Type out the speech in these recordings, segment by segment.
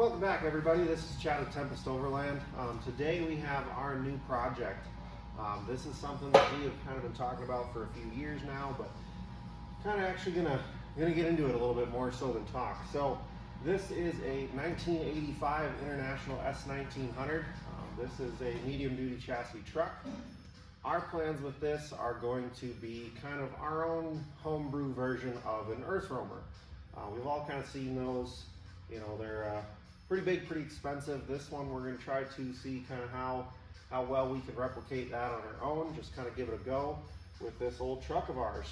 Welcome back, everybody. This is Chad at Tempest Overland. Today we have our new project. This is something that we have kind of been talking about for a few years now, but kind of actually gonna get into it a little bit more so than talk. So this is a 1985 International S1900. This is a medium-duty chassis truck. Our plans with this are going to be kind of our own homebrew version of an earth roamer. We've all kind of seen those. You know, they're pretty big, pretty expensive. This one we're going to try to see kind of how well we can replicate that on our own, just kind of give it a go with this old truck of ours.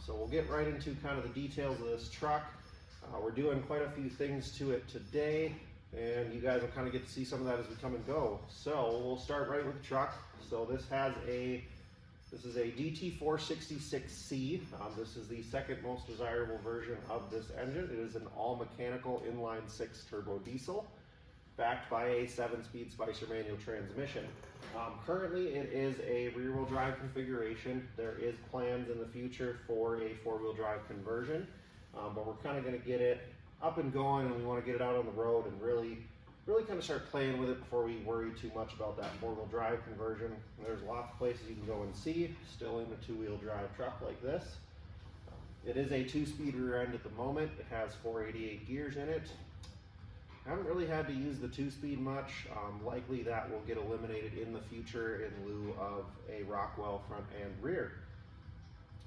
So we'll get right into kind of the details of this truck. We're doing quite a few things to it today, and you guys will kind of get to see some of that as we come and go. So we'll start right with the truck. So this is a DT466C. This is the second most desirable version of this engine. It is an all-mechanical inline-six turbo diesel, backed by a 7-speed Spicer manual transmission. Currently, it is a rear-wheel drive configuration. There is plans in the future for a 4-wheel drive conversion, but we're kind of going to get it up and going, and we want to get it out on the road and really kind of start playing with it before we worry too much about that 4-wheel drive conversion. There's lots of places you can go and see, still in a 2-wheel drive truck like this. It is a 2-speed rear end at the moment. It has 488 gears in it. I haven't really had to use the 2-speed much. Likely that will get eliminated in the future in lieu of a Rockwell front and rear.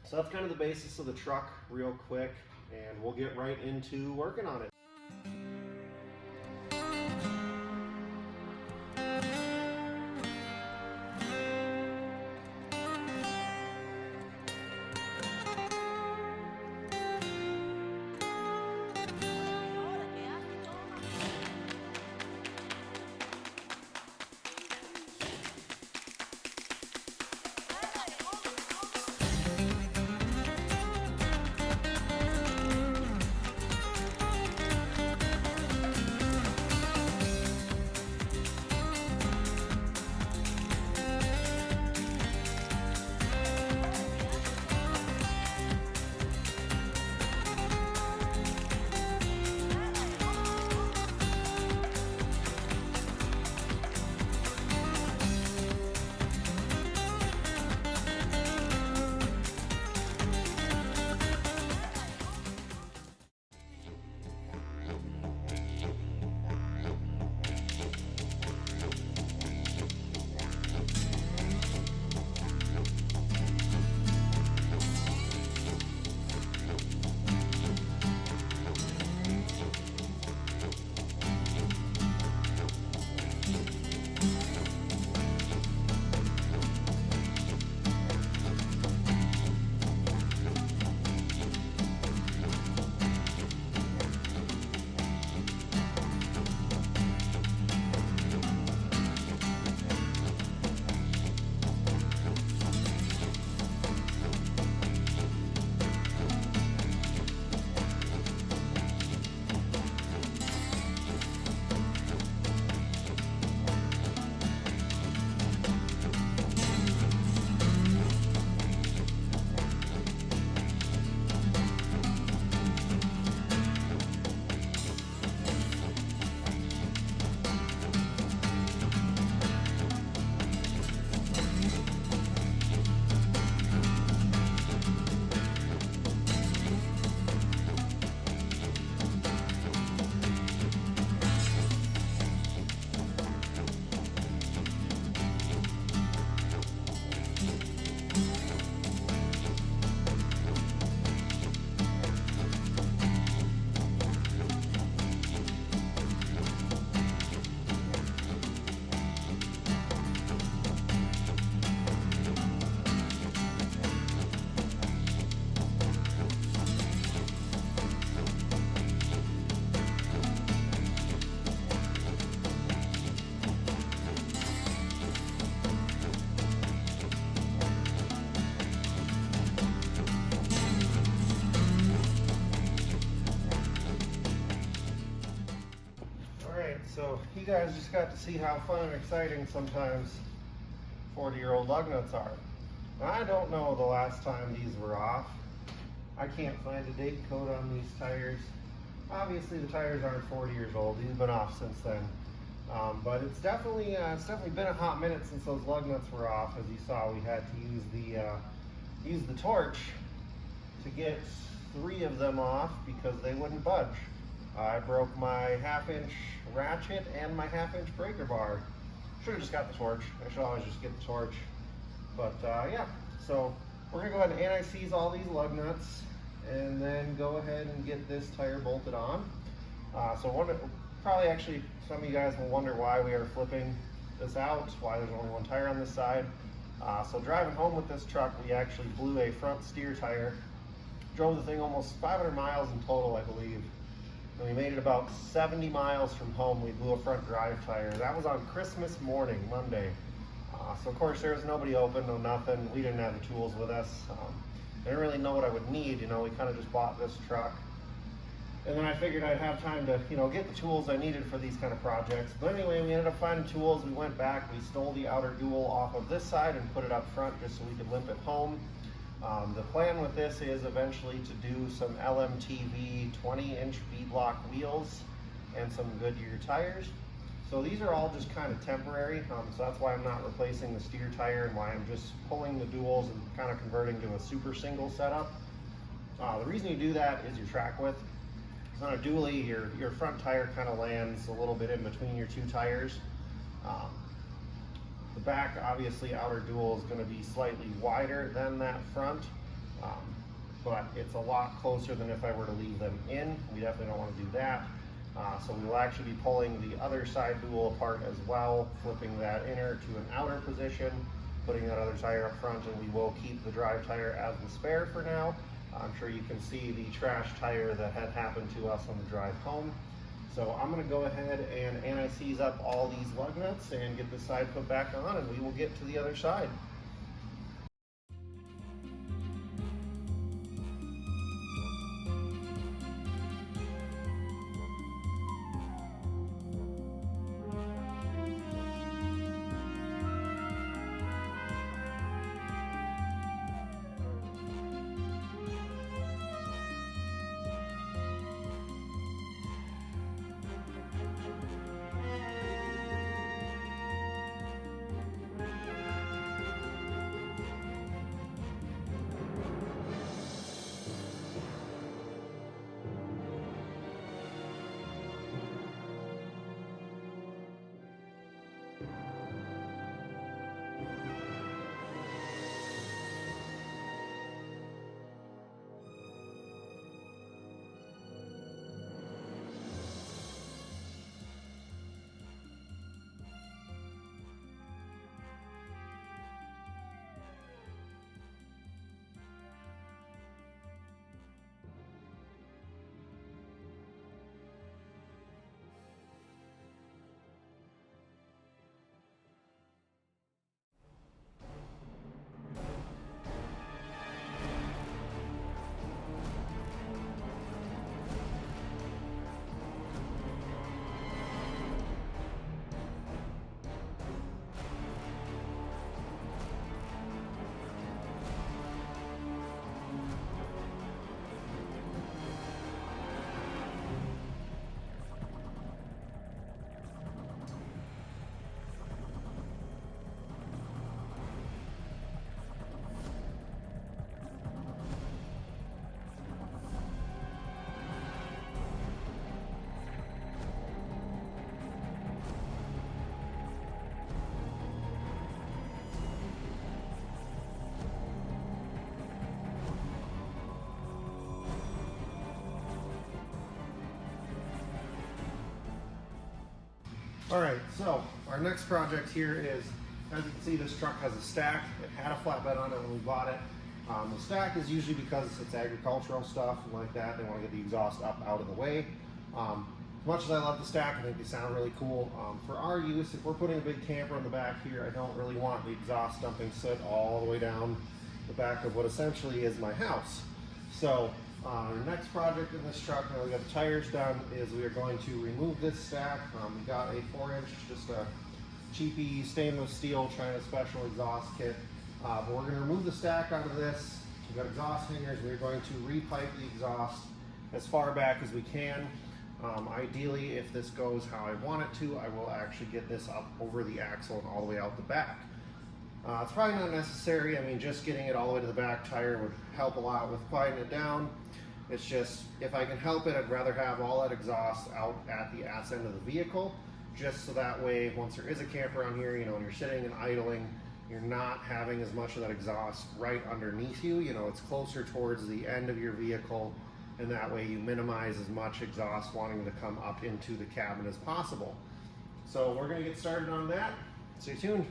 So that's kind of the basis of the truck real quick, and we'll get right into working on it. So you guys just got to see how fun and exciting sometimes 40-year-old lug nuts are. I don't know the last time these were off. I can't find a date code on these tires. Obviously the tires aren't 40 years old, these have been off since then. But it's definitely been a hot minute since those lug nuts were off. As you saw, we had to use the torch to get 3 of them off because they wouldn't budge. I broke my 1/2-inch ratchet and my 1/2-inch breaker bar. Should have just got the torch. I should always just get the torch. But yeah, so we're gonna go ahead and anti-seize all these lug nuts and then go ahead and get this tire bolted on. Probably actually some of you guys will wonder why we are flipping this out, why there's only 1 tire on this side. So driving home with this truck, we actually blew a front steer tire. Drove the thing almost 500 miles in total, I believe. And we made it about 70 miles from home. We blew a front drive tire. That was on Christmas morning, Monday. So of course there was nobody open, no nothing. We didn't have the tools with us. I didn't really know what I would need, you know, we kind of just bought this truck. And then I figured I'd have time to, you know, get the tools I needed for these kind of projects. But anyway, we ended up finding tools. We went back, we stole the outer dual off of this side and put it up front just so we could limp it home. The plan with this is eventually to do some LMTV 20-inch V-block wheels and some Goodyear tires. So these are all just kind of temporary, so that's why I'm not replacing the steer tire and why I'm just pulling the duals and kind of converting to a super single setup. The reason you do that is your track width. On a dually, your front tire kind of lands a little bit in between your 2 tires. The back, obviously, outer dual is going to be slightly wider than that front, but it's a lot closer than if I were to leave them in. We definitely don't want to do that. So we will actually be pulling the other side dual apart as well, flipping that inner to an outer position, putting that other tire up front, and we will keep the drive tire as the spare for now. I'm sure you can see the trash tire that had happened to us on the drive home. So I'm going to go ahead and anti-seize up all these lug nuts and get this side put back on, and we will get to the other side. All right, so our next project here is, as you can see, this truck has a stack. It had a flatbed on it when we bought it. The stack is usually because it's agricultural stuff and like that. They want to get the exhaust up out of the way. As much as I love the stack, I think they sound really cool. For our use, if we're putting a big camper in the back here, I don't really want the exhaust dumping soot all the way down the back of what essentially is my house. So our next project in this truck, now we got the tires done, is we are going to remove this stack. We got a 4-inch, just a cheapy stainless steel China special exhaust kit. But we're going to remove the stack out of this. We've got exhaust hangers. We're going to repipe the exhaust as far back as we can. Ideally, if this goes how I want it to, I will actually get this up over the axle and all the way out the back. It's probably not necessary. I mean, just getting it all the way to the back tire would help a lot with quieting it down. It's just, if I can help it, I'd rather have all that exhaust out at the ass end of the vehicle, just so that way, once there is a camper on here, you know, when you're sitting and idling, you're not having as much of that exhaust right underneath you. You know, it's closer towards the end of your vehicle, and that way you minimize as much exhaust wanting to come up into the cabin as possible. So we're gonna get started on that. Stay tuned.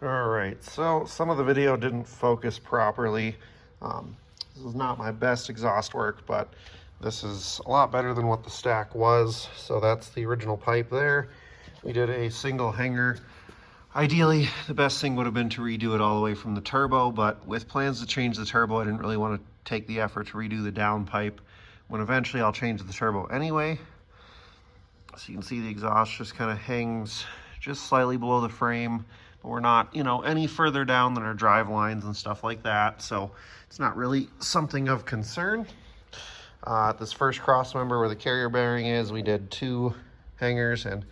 All right, so some of the video didn't focus properly. This is not my best exhaust work, but this is a lot better than what the stack was. So that's the original pipe there. We did a single hanger. Ideally, the best thing would have been to redo it all the way from the turbo, but with plans to change the turbo, I didn't really want to take the effort to redo the down pipe when eventually I'll change the turbo anyway. So you can see the exhaust just kind of hangs just slightly below the frame, but we're not, any further down than our drive lines and stuff like that. So it's not really something of concern. This first cross member where the carrier bearing is, we did 2 hangers, and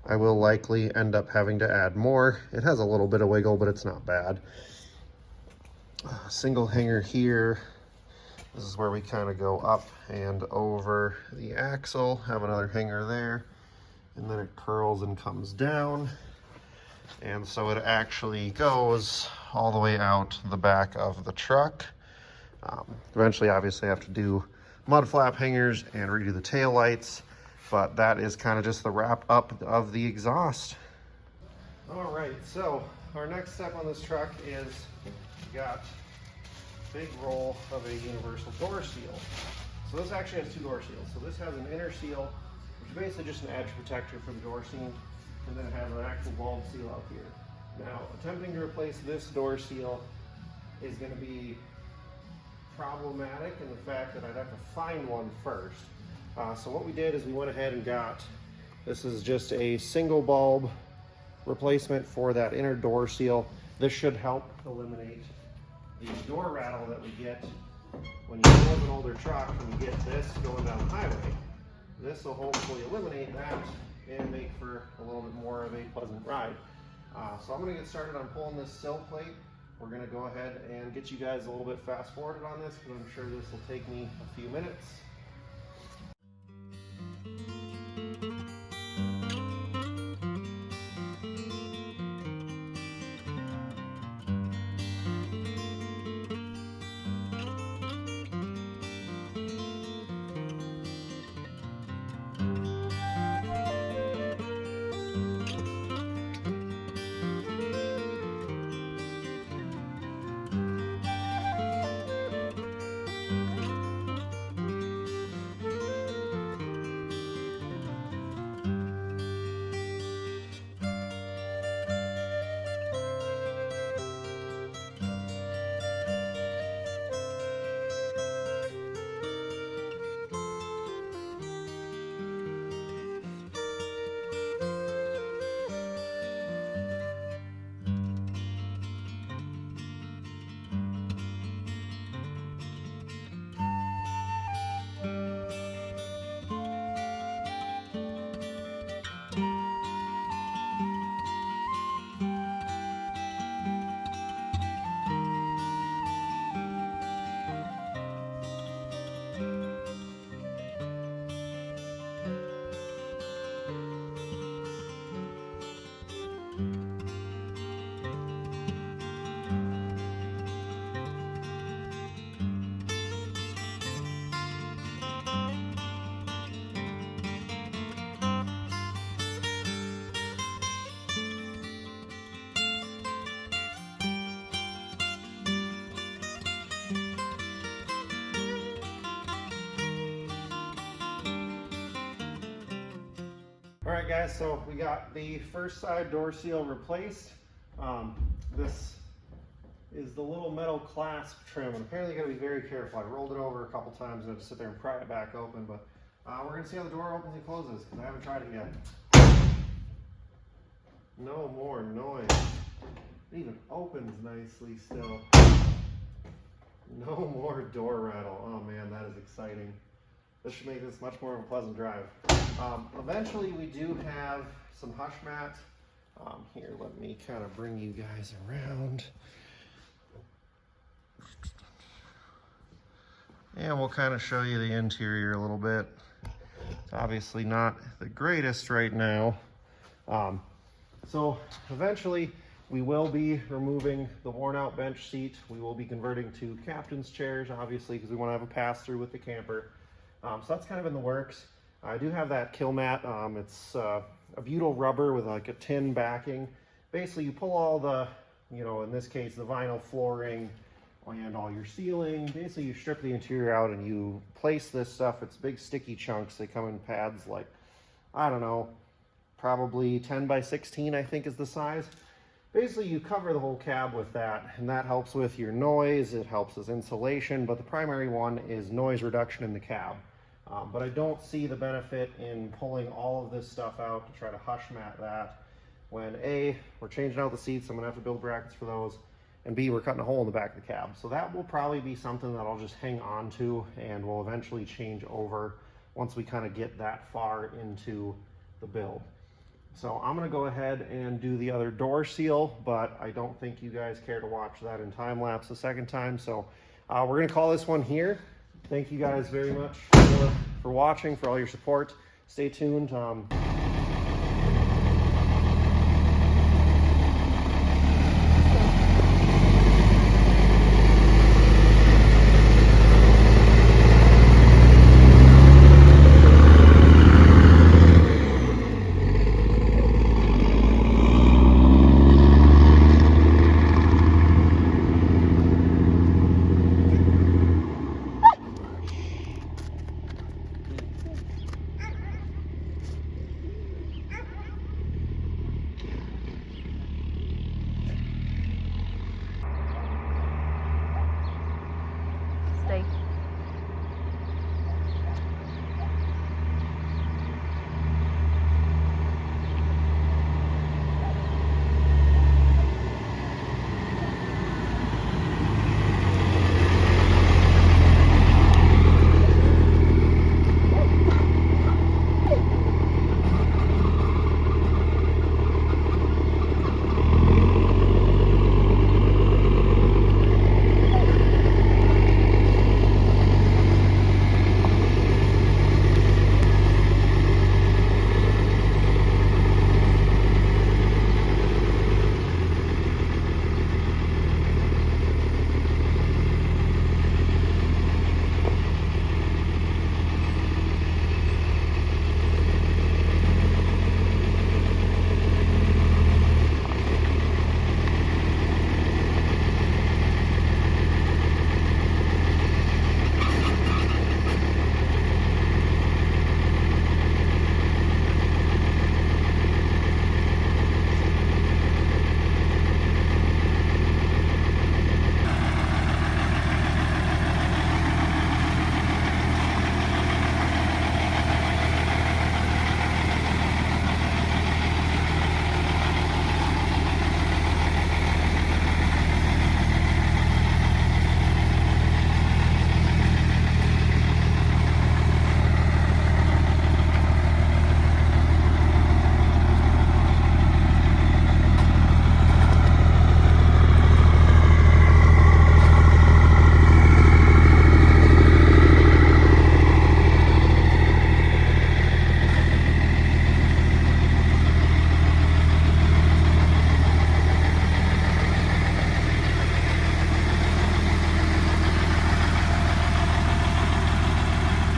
I will likely end up having to add more. It has a little bit of wiggle, but it's not bad. Single hanger here. This is where we kind of go up and over the axle, have another hanger there, and then it curls and comes down. And so it actually goes all the way out the back of the truck. Eventually, obviously, I have to do mud flap hangers and redo the tail lights, but that is kind of just the wrap up of the exhaust. All right, so our next step on this truck is we got a big roll of a universal door seal. So this actually has 2 door seals. So this has an inner seal, which is basically just an edge protector for the door seam, and then it has an actual bulb seal out here. Now, attempting to replace this door seal is going to be problematic in the fact that I'd have to find one first. So what we did is we went ahead and got, this is just a single bulb replacement for that inner door seal. This should help eliminate the door rattle that we get when you have an older truck and you get this going down the highway. This will hopefully eliminate that and make for a little bit more of a pleasant ride. So I'm going to get started on pulling this sill plate. We're going to go ahead and get you guys a little bit fast forwarded on this, because I'm sure this will take me a few minutes. All right, guys, so we got the first side door seal replaced. This is the little metal clasp trim, and apparently you gotta be very careful. I rolled it over a couple times and I had to sit there and pry it back open, but we're gonna see how the door opens and closes, because I haven't tried it yet. No more noise. It even opens nicely still. No more door rattle. Oh man, that is exciting. This should make this much more of a pleasant drive. Eventually we do have some hush mat. Here, let me kind of bring you guys around. And we'll kind of show you the interior a little bit. It's obviously not the greatest right now. So eventually we will be removing the worn out bench seat. We will be converting to captain's chairs, obviously, because we want to have a pass through with the camper. So that's kind of in the works. I do have that kill mat. It's a butyl rubber with like a tin backing. Basically, you pull all the you know, in this case, the vinyl flooring and all your ceiling. Basically, you strip the interior out and you place this stuff. It's big sticky chunks. They come in pads like, I don't know, probably 10 by 16, I think is the size. Basically, you cover the whole cab with that, and that helps with your noise. It helps with insulation, but the primary one is noise reduction in the cab. But I don't see the benefit in pulling all of this stuff out to try to hush mat that when A, we're changing out the seats. I'm gonna have to build brackets for those, and B, we're cutting a hole in the back of the cab. So that will probably be something that I'll just hang on to and will eventually change over once we kind of get that far into the build. So I'm gonna go ahead and do the other door seal, but I don't think you guys care to watch that in time lapse the second time. So we're gonna call this one here. Thank you guys very much for watching, for all your support. Stay tuned.